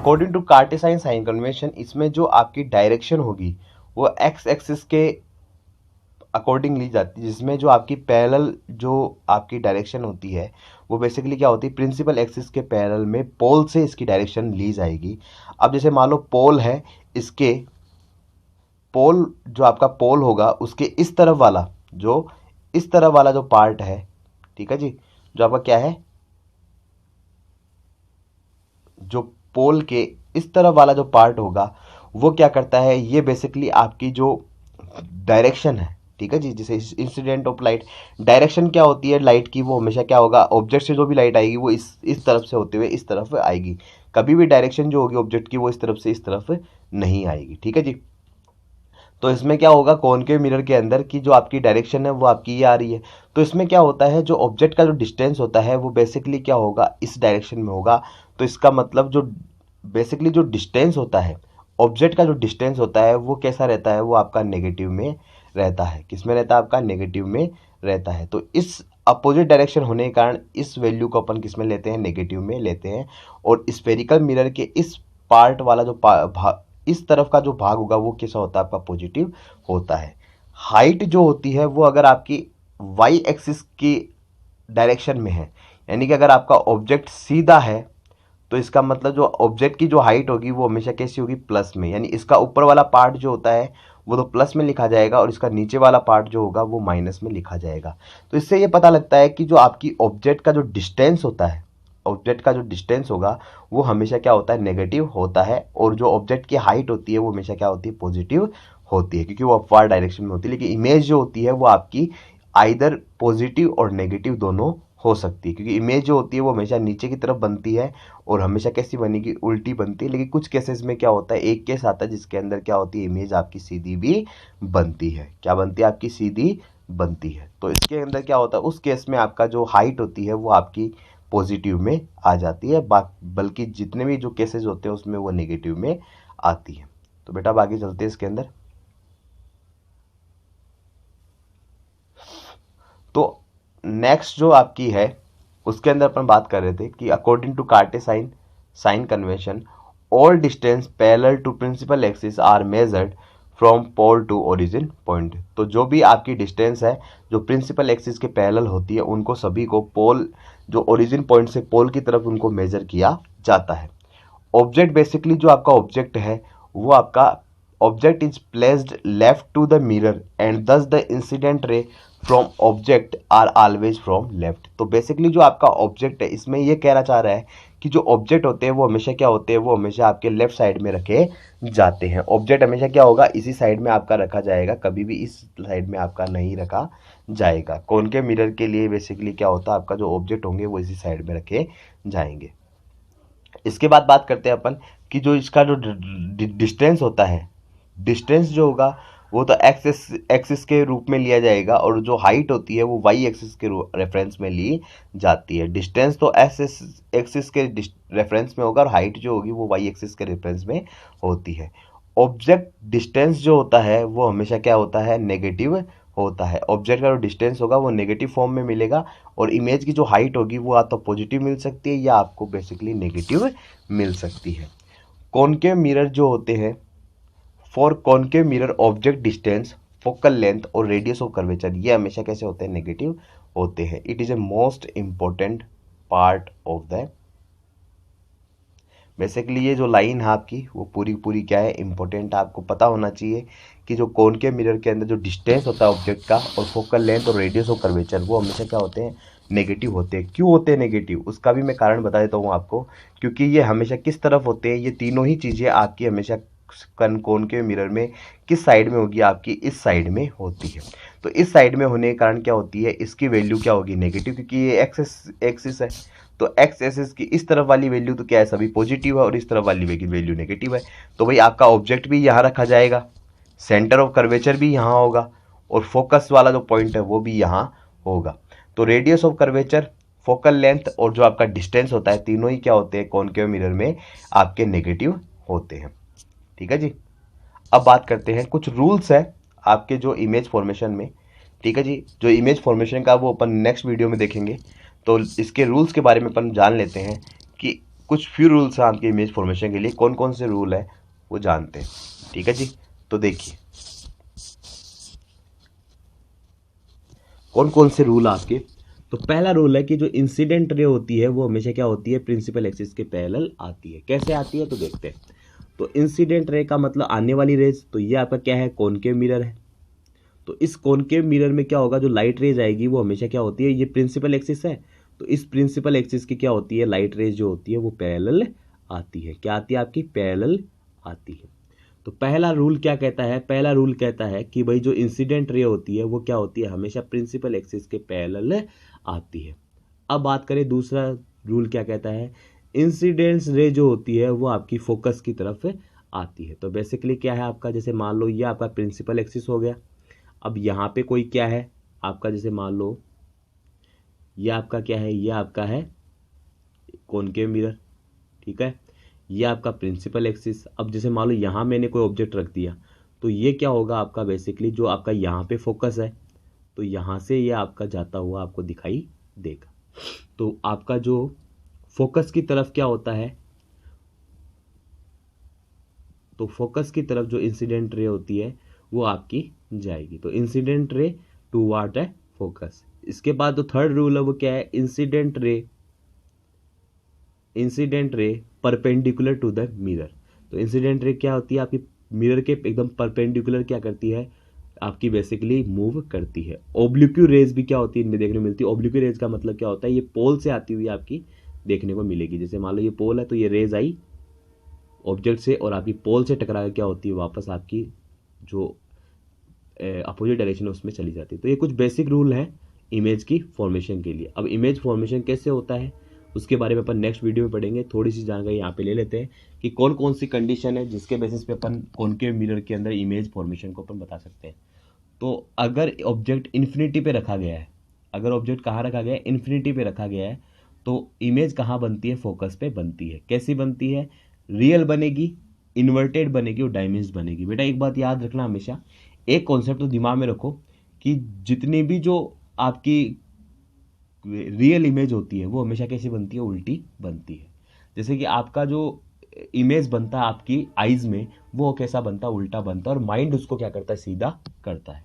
According to Cartesian sign convention इसमें जो आपकी डायरेक्शन होगी वो एक्स एक्सिस के अकॉर्डिंग ली जाती है, जिसमें जो आपकी पैरेलल जो आपकी डायरेक्शन होती है वो बेसिकली क्या होती है, प्रिंसिपल एक्सिस के पैरेलल में पोल से इसकी डायरेक्शन ली जाएगी। अब जैसे मान लो पोल है, इसके पोल जो आपका पोल होगा उसके इस तरफ वाला जो पार्ट है, ठीक है जी, जो आपका क्या है, जो पोल के इस तरफ वाला जो पार्ट होगा वो क्या करता है, ये बेसिकली आपकी जो डायरेक्शन है, ठीक है जी, जैसे इंसिडेंट ऑफ लाइट, डायरेक्शन क्या होती है लाइट की, वो हमेशा क्या होगा, ऑब्जेक्ट से जो भी लाइट आएगी वो इस तरफ से होते हुए इस तरफ आएगी। कभी भी डायरेक्शन जो होगी ऑब्जेक्ट की वो इस तरफ से इस तरफ नहीं आएगी, ठीक है जी। तो इसमें क्या होगा, कॉनकेव मिरर के अंदर की जो आपकी डायरेक्शन है वो आपकी ये आ रही है। तो इसमें क्या होता है, जो ऑब्जेक्ट का जो डिस्टेंस होता है वो बेसिकली क्या होगा, इस डायरेक्शन में होगा। तो इसका मतलब जो बेसिकली जो डिस्टेंस होता है, ऑब्जेक्ट का जो डिस्टेंस होता है वो कैसा रहता है, वो आपका नेगेटिव में रहता है। किस में रहता है, आपका नेगेटिव में रहता है। तो इस अपोजिट डायरेक्शन होने के कारण इस वैल्यू को अपन किस में लेते हैं, नेगेटिव में लेते हैं। और स्फेरिकल मिरर के इस पार्ट वाला जो इस तरफ का जो भाग होगा वो कैसा होता है, आपका पॉजिटिव होता है। हाइट जो होती है वो अगर आपकी वाई एक्सिस की डायरेक्शन में है, यानी कि अगर आपका ऑब्जेक्ट सीधा है तो इसका मतलब जो ऑब्जेक्ट की जो हाइट होगी वो हमेशा कैसी होगी, प्लस में, यानी इसका ऊपर वाला पार्ट जो होता है वो तो प्लस में लिखा जाएगा और इसका नीचे वाला पार्ट जो होगा वो माइनस में लिखा जाएगा। तो इससे ये पता लगता है कि जो आपकी ऑब्जेक्ट का जो डिस्टेंस होता है, ऑब्जेक्ट का जो डिस्टेंस होगा वो हमेशा क्या होता है, नेगेटिव होता है। और जो ऑब्जेक्ट की हाइट होती है वो हमेशा क्या होती है, पॉजिटिव होती है, क्योंकि वो अपवार्ड डायरेक्शन में होती है। लेकिन इमेज जो होती है वो आपकी आइदर पॉजिटिव और नेगेटिव दोनों हो सकती है, क्योंकि इमेज जो होती है वो हमेशा नीचे की तरफ बनती है और हमेशा कैसी बनेगी, उल्टी बनती है। लेकिन कुछ केसेस में क्या होता है, एक केस आता है जिसके अंदर क्या होती है, इमेज आपकी सीधी भी बनती है। क्या बनती है, आपकी सीधी बनती है। तो इसके अंदर क्या होता है, उस केस में आपका जो हाइट होती है वो आपकी पॉजिटिव में आ जाती है, बल्कि जितने भी जो केसेस होते हैं उसमें वो नेगेटिव में आती है। तो बेटा अब आगे चलते हैं इसके अंदर। तो नेक्स्ट जो आपकी है उसके अंदर अपन बात कर रहे थे कि according to Cartesian sign convention all distance parallel to principal axis are measured from pole to origin point. तो जो भी आपकी डिस्टेंस है जो प्रिंसिपल एक्सिस के पैरेलल होती है उनको सभी को पोल जो ओरिजिन पॉइंट से पोल की तरफ उनको मेजर किया जाता है। ऑब्जेक्ट बेसिकली जो आपका ऑब्जेक्ट है वो आपका object is placed left to the mirror and this the incident ray from object are always from left. तो बेसिकली जो आपका ऑब्जेक्ट है इसमें ये कहना चाह रहा है कि जो ऑब्जेक्ट होते हैं वो हमेशा क्या होते हैं, वो हमेशा आपके लेफ्ट साइड में रखे जाते हैं। ऑब्जेक्ट हमेशा क्या होगा, इसी साइड में आपका रखा जाएगा, कभी भी इस साइड में आपका नहीं रखा जाएगा। कॉनकेव मिरर के लिए बेसिकली क्या होता है, आपका जो ऑब्जेक्ट होंगे वो इसी साइड में रखे जाएंगे। इसके बाद बात करते हैं अपन कि जो इसका जो डिस्टेंस होता है, डिस्टेंस जो होगा वो तो एक्सिस के रूप में लिया जाएगा और जो हाइट होती है वो वाई एक्सिस के रेफरेंस में ली जाती है। डिस्टेंस तो एक्सिस के रेफरेंस में होगा और हाइट जो होगी वो वाई एक्सिस के रेफरेंस में होती है। ऑब्जेक्ट डिस्टेंस जो होता है वो हमेशा क्या होता है, नेगेटिव होता है। ऑब्जेक्ट का जो डिस्टेंस होगा वो नेगेटिव फॉर्म में मिलेगा और इमेज की जो हाइट होगी वो या तो पॉजिटिव मिल सकती है या आपको बेसिकली नेगेटिव मिल सकती है। कॉनकेव मिरर जो होते हैं, for concave mirror object distance, focal length और रेडियस ऑफ कर्वेचर ये हमेशा कैसे होते हैं, नेगेटिव होते हैं। It is a most important part of the basically ये जो लाइन है आपकी वो पूरी पूरी क्या है, इंपॉर्टेंट। आपको पता होना चाहिए कि जो कॉनकेव मिरर के अंदर जो डिस्टेंस होता है ऑब्जेक्ट का और फोकल लेंथ और रेडियस ऑफ कर्वेचर वो हमेशा क्या होते हैं, नेगेटिव होते हैं। क्यों होते हैं नेगेटिव, उसका भी मैं कारण बता देता हूँ आपको। क्योंकि ये हमेशा किस तरफ होते हैं, ये तीनों ही चीज़ें आपकी हमेशा कॉनकेव मिरर में किस साइड में होगी, आपकी इस साइड में होती है। तो इस साइड में होने के कारण क्या होती है, इसकी वैल्यू क्या होगी, नेगेटिव, क्योंकि ये एक्सिस है। तो एक्स एक्सिस की इस तरफ वाली वैल्यू तो क्या है, सभी पॉजिटिव है और इस तरफ वाली वैल्यू नेगेटिव है। तो भाई आपका ऑब्जेक्ट भी यहाँ रखा जाएगा, सेंटर ऑफ कर्वेचर भी यहाँ होगा और फोकस वाला जो पॉइंट है वो भी यहाँ होगा। तो radius of curvature, focal length और जो आपका डिस्टेंस होता है तीनों ही क्या होते हैं, कॉनकेव मिरर में आपके नेगेटिव होते हैं। ठीक है जी। अब बात करते हैं कुछ रूल्स है आपके जो इमेज फॉर्मेशन में। ठीक है जी, जो इमेज फॉर्मेशन का वो अपन नेक्स्ट वीडियो में देखेंगे। तो इसके रूल्स के बारे में अपन जान लेते हैं कि कुछ फ्यू रूल्स हैं आपके इमेज फॉर्मेशन के लिए। कौन कौन से रूल है वो जानते हैं, ठीक है जी। तो देखिए कौन कौन से रूल आपके। तो पहला रूल है कि जो इंसिडेंट रे होती है वो हमेशा क्या होती है, प्रिंसिपल एक्सिस के पैरेलल आती है। कैसे आती है तो देखते हैं। तो इंसिडेंट रे का मतलब आने वाली रेज, तो ये आपका क्या है, कॉनकेव मिरर है। तो इस कॉनकेव मिरर में क्या होगा, जो लाइट रेज आएगी वो हमेशा क्या होती है, ये प्रिंसिपल एक्सिस है, तो इस प्रिंसिपल एक्सिस की क्या होती है, लाइट रेज जो होती है वो पैरेलल आती है। क्या आती है आपकी, पैरेलल आती है। तो पहला रूल क्या कहता है, पहला रूल कहता है कि भाई जो इंसिडेंट रे होती है वो क्या होती है, हमेशा प्रिंसिपल एक्सिस के पैरेलल आती है। अब बात करें दूसरा रूल क्या कहता है, इंसिडेंस रे जो होती है वो आपकी फोकस की तरफ आती है। तो बेसिकली क्या है आपका, जैसे मान लो ये आपका प्रिंसिपल एक्सिस हो गया। अब यहाँ पे कोई क्या है आपका, जैसे मान लो ये आपका क्या है, ये आपका है कॉनकेव मिरर, ठीक है। ये आपका प्रिंसिपल एक्सिस। अब जैसे मान लो यहाँ मैंने कोई ऑब्जेक्ट रख दिया, तो ये क्या होगा आपका, बेसिकली जो आपका यहाँ पे फोकस है, तो यहाँ से ये आपका जाता हुआ आपको दिखाई देगा। तो आपका जो फोकस की तरफ क्या होता है, तो फोकस की तरफ जो इंसिडेंट रे होती है वो आपकी जाएगी। तो इंसिडेंट रे टू व्हाट है, फोकस। इसके बाद जो थर्ड रूल है वो क्या है, incident ray perpendicular to the mirror. तो इंसिडेंट रे क्या होती है आपकी, मिरर के एकदम परपेंडिकुलर क्या करती है आपकी, बेसिकली मूव करती है। ओब्लिक्यू रेज भी क्या होती है इनमें देखने को मिलती है। ओब्लिक्यू रेज का मतलब क्या होता है, ये पोल से आती हुई आपकी देखने को मिलेगी। जैसे मान लो ये पोल है, तो ये रेज आई ऑब्जेक्ट से और आपकी पोल से टकरा के क्या होती है, वापस आपकी जो अपोजिट डायरेक्शन है उसमें चली जाती है। तो ये कुछ बेसिक रूल हैं इमेज की फॉर्मेशन के लिए। अब इमेज फॉर्मेशन कैसे होता है उसके बारे में अपन नेक्स्ट वीडियो में पढ़ेंगे। थोड़ी सी जानकारी यहाँ पे ले लेते हैं कि कौन कौन सी कंडीशन है जिसके बेसिस पे अपन कॉनकेव मिरर के अंदर इमेज फॉर्मेशन को अपन बता सकते हैं। तो अगर ऑब्जेक्ट इन्फिनिटी पे रखा गया है, अगर ऑब्जेक्ट कहाँ रखा गया है, इन्फिनिटी पे रखा गया है, तो इमेज कहाँ बनती है, फोकस पे बनती है। कैसी बनती है, रियल बनेगी, इन्वर्टेड बनेगी और डायमेंस्ड बनेगी। बेटा एक बात याद रखना हमेशा, एक कॉन्सेप्ट तो दिमाग में रखो कि जितनी भी जो आपकी रियल इमेज होती है वो हमेशा कैसी बनती है, उल्टी बनती है। जैसे कि आपका जो इमेज बनता है आपकी आईज में, वो कैसा बनता है, उल्टा बनता है, और माइंड उसको क्या करता है, सीधा करता है।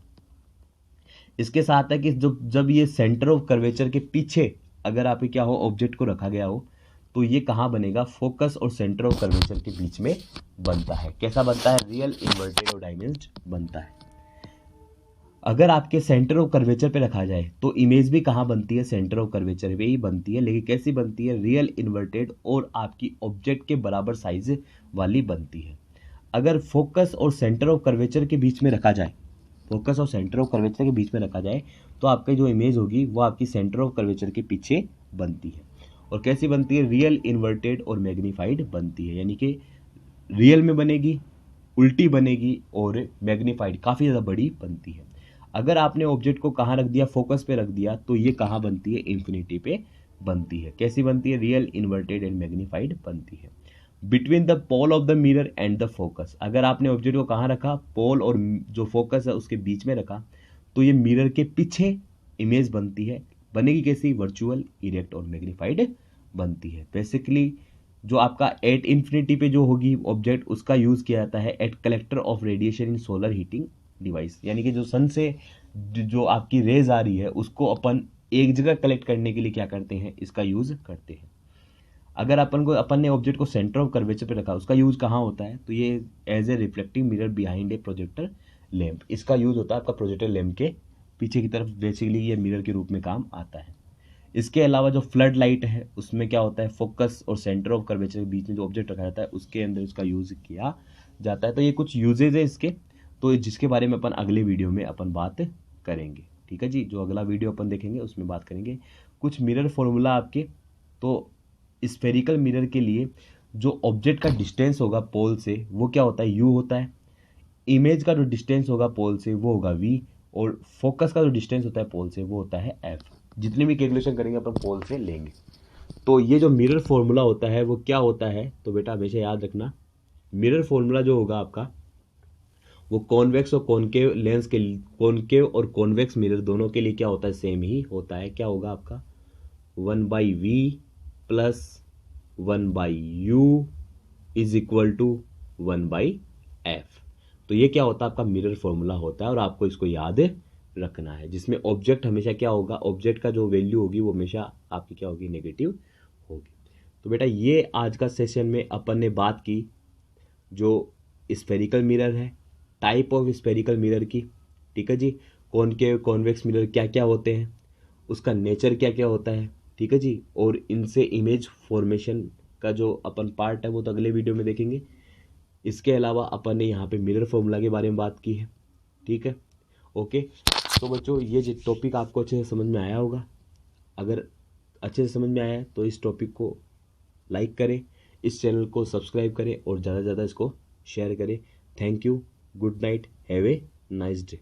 इसके साथ है कि जब ये सेंटर ऑफ कर्वेचर के पीछे अगर आप क्या हो, ऑब्जेक्ट को रखा गया हो, तो ये कहाँ बनेगा, फोकस और सेंटर ऑफ कर्वेचर के बीच में बनता है। कैसा बनता है, रियल, इन्वर्टेड और डायमेंस्ड बनता है। अगर आपके सेंटर ऑफ कर्वेचर पे रखा जाए तो इमेज भी कहाँ बनती है, सेंटर ऑफ कर्वेचर पे ही बनती है, लेकिन कैसी बनती है, रियल, इन्वर्टेड और आपकी ऑब्जेक्ट के बराबर साइज वाली बनती है। अगर फोकस और सेंटर ऑफ कर्वेचर के बीच में रखा जाए, फोकस और सेंटर ऑफ कर्वेचर के बीच में रखा जाए, तो आपकी जो इमेज होगी वो आपकी सेंटर ऑफ कर्वेचर के पीछे बनती है। और कैसी बनती है, रियल, इन्वर्टेड और मैग्नीफाइड बनती है। यानी कि रियल में बनेगी, उल्टी बनेगी और मैग्नीफाइड काफ़ी ज़्यादा बड़ी बनती है। अगर आपने ऑब्जेक्ट को कहाँ रख दिया, फोकस पे रख दिया, तो ये कहाँ बनती है, इन्फिनिटी पे बनती है। कैसी बनती है, रियल, इन्वर्टेड एंड मैग्नीफाइड बनती है। Between the pole of the mirror and the focus, अगर आपने ऑब्जेक्ट को कहाँ रखा, पोल और जो फोकस है उसके बीच में रखा, तो ये मिरर के पीछे इमेज बनती है। बनेगी कैसी, वर्चुअल, इरेक्ट और मैग्नीफाइड बनती है। बेसिकली जो आपका एट इन्फिनिटी पे जो होगी ऑब्जेक्ट, उसका यूज़ किया जाता है at collector of radiation in solar heating device. यानी कि जो सन से जो आपकी रेज आ रही है उसको अपन एक जगह कलेक्ट करने के लिए क्या करते हैं, इसका यूज़ करते हैं। अगर अपन ने ऑब्जेक्ट को सेंटर ऑफ कर्वेचर पे रखा, उसका यूज़ कहाँ होता है, तो ये as a reflecting mirror behind a projector lamp, इसका यूज़ होता है आपका प्रोजेक्टर लैंप के पीछे की तरफ। बेसिकली ये मिरर के रूप में काम आता है। इसके अलावा जो फ्लड लाइट है उसमें क्या होता है, फोकस और सेंटर ऑफ कर्वेचर के बीच में जो ऑब्जेक्ट रखा जाता है उसके अंदर इसका यूज़ किया जाता है। तो ये कुछ यूजेज है इसके, तो जिसके बारे में अपन अगले वीडियो में अपन बात करेंगे, ठीक है जी। जो अगला वीडियो अपन देखेंगे उसमें बात करेंगे कुछ मिरर फॉर्मूला आपके। तो स्फेरिकल मिरर के लिए जो ऑब्जेक्ट का डिस्टेंस होगा पोल से वो क्या होता है, यू होता है। इमेज का जो डिस्टेंस होगा पोल से वो होगा वी, और फोकस का जो डिस्टेंस होता है पोल से वो होता है एफ। जितनी भी कैलकुलेशन करेंगे अपन पोल से लेंगे। तो ये जो मिरर फॉर्मूला होता है वो क्या होता है, तो बेटा हमेशा याद रखना, मिरर फॉर्मूला जो होगा आपका वो कॉन्वेक्स और कॉनकेव लेंस के, कॉनकेव और कॉन्वेक्स मिरर दोनों के लिए क्या होता है, सेम ही होता है। क्या होगा आपका, 1/v plus 1/u is equal to 1/f। तो ये क्या होता है, आपका मिरर फॉर्मूला होता है और आपको इसको याद रखना है, जिसमें ऑब्जेक्ट हमेशा क्या होगा, ऑब्जेक्ट का जो वैल्यू होगी वो हमेशा आपकी क्या होगी, नेगेटिव होगी। तो बेटा ये आज का सेशन में अपन ने बात की जो स्फेरिकल मिरर है, टाइप ऑफ स्फेरिकल मिरर की, ठीक है जी, कॉनकेव कॉन्वेक्स मिरर क्या क्या होते हैं, उसका नेचर क्या क्या होता है, ठीक है जी, और इनसे इमेज फॉर्मेशन का जो अपन पार्ट है वो तो अगले वीडियो में देखेंगे। इसके अलावा अपन ने यहाँ पे मिरर फॉर्मूला के बारे में बात की है, ठीक है, ओके। तो बच्चों ये जो टॉपिक आपको अच्छे से समझ में आया होगा, अगर अच्छे से समझ में आया है तो इस टॉपिक को लाइक करें, इस चैनल को सब्सक्राइब करें और ज़्यादा से ज़्यादा इसको शेयर करें। Thank you, good night, have a nice day.